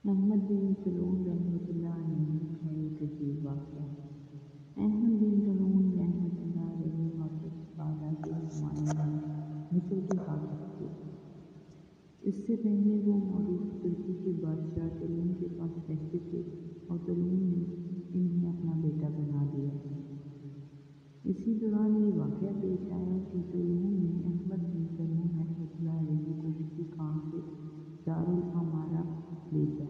احمد بن طولون رحمۃ اللہ علیہ کا ایک عجیب واقعہ۔ احمد بن طولون رحمۃ اللہ علیہ واپس بالا کے زمانے میں مصر کے حاکم تھے۔ اس سے پہلے وہ معروف ترکی کے بادشاہ طولون کے پاس رہتے تھے اور طولون نے انہیں اپنا بیٹا بنا لیا۔ اسی دوران یہ واقعہ پیش آیا کہ طولون نے احمد بن طولون رحمۃ اللہ علیہ کو کسی کام سے دارالامارہ بھیجا۔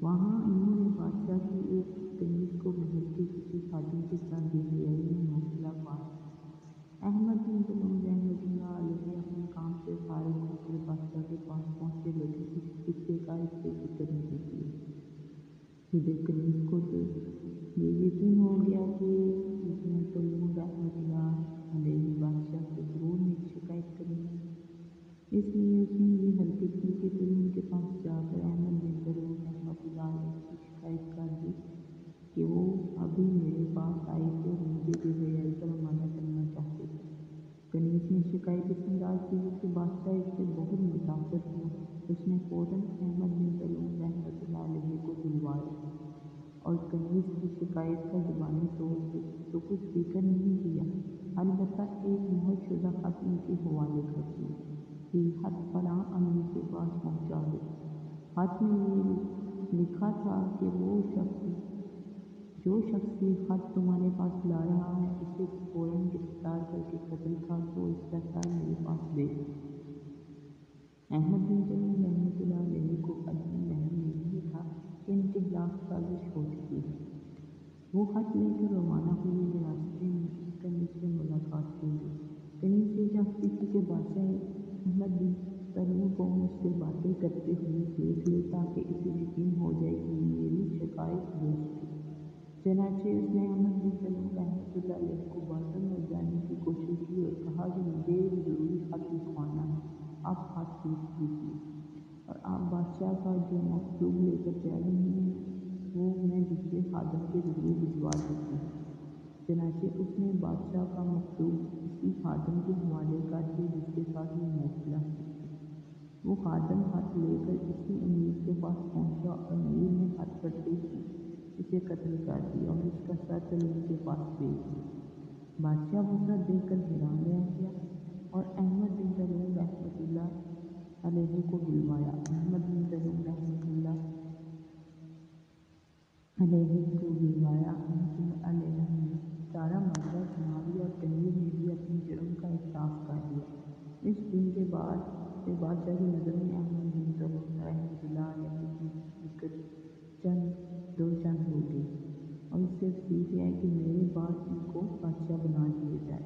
وہاں انہوں نے بادشاہ کی ایک کنیز کو محل کے کسی خادم کے ساتھ بے حیائی میں مبتلا پایا۔ احمد بن طولون رحمۃ اللہ علیہ اپنے کام سے فارغ ہو کر بادشاہ کے پاس پہنچے لیکن اس قصے کا اس سے ذکر نہیں کیا۔ کہ جب کنیز کو تو یہ یقین ہو گیا کہ اس نے طولون رحمۃ اللہ علیہ بادشاہ سے ضرور میری شکایت کرنی ہے، اس لیے اس نے یہ حرکت کی کہ طولون کے پاس جا کر احمد بن طولون رحمۃ اللہ علیہ کی شکایت کر دی کہ وہ ابھی میرے پاس آئے تھے اور مجھے بے حیائی پر منع کرنا چاہتے تھے۔ کنیز نے شکایت اس انداز کی کہ بادشاہ اس سے بہت متاثر ہوا۔ اس نے فوراً احمد بن طولون رحمۃ اللہ علیہ کو بلوایا اور کنیز کی شکایت کا زبانی طور سے تو کچھ ذکر نہیں کیا، البتہ ایک مہر شدہ خط ان کے حوالے کر دیا کہ یہ خط فلاں امیر کے پاس پہنچا دو۔ خط میں یہ لکھا تھا کہ جو شخص یہ خط تمہارے پاس لا رہا ہے اسے فوراً گرفتار کر کے قتل کر دو، اس کا سر میرے پاس بھیج دو۔ احمد بن طولون رحمۃ اللہ علیہ کو عدم رحم نہیں تھا کہ ان کے خلاف سازش ہو چکی ہے۔ وہ خط لے کر روانہ ہوئے اور راستے میں اس کنیز سے ملاقات ہو گئی۔ کنیز یہ چاہتی تھی کہ بادشاہ احمد بن طولون کو مجھ سے باتیں کرتے ہوئے دیکھ لے تاکہ اسے یقین ہو جائے کہ یہ میری شکایت درست ہے۔ چنانچہ اس نے احمد بن طولون رحمۃ اللہ علیہ کو باتوں میں الجھانے کی کوشش کی اور کہا کہ مجھے ایک ضروری خط لکھوانا ہے، آپ خط لکھیے اور آپ بادشاہ کا جو مکتوب لے کر جا رہی ہیں وہ میں دوسرے خادم کے ذریعے بھجوا دیتی ہوں۔ چنانچہ اس نے بادشاہ کا مکتوب اسی خادم کے حوالے کر دیا جس کے ساتھ وہ موکلہ ہوئی تھی۔ وہ خادم خط لے کر اسی امیر کے پاس پہنچا اور امیر نے خط پڑھتے ہی اسے قتل کر دیا اور اس کا سر طولون کے پاس بھیج دیا۔ بادشاہ وہ سر دیکھ کر حیران رہ گیا اور احمد بن طولون رحمۃ اللہ علیہ کو بلوایا۔ احمد بن طولون رحمۃ اللہ علیہ نے سارا ماجرا سنا دیا اور کنیز نے بھی اپنے جرم کا اعتراف کر دیا۔ اس دن کے بعد سے بادشاہ کی نظر میں احمد بن طولون رحمۃ اللہ علیہ کی حقیقت دو چند ہو گئی اور اس سے وسیع ہے کہ میرے بعد ان کو بادشاہ بنا دیا جائے۔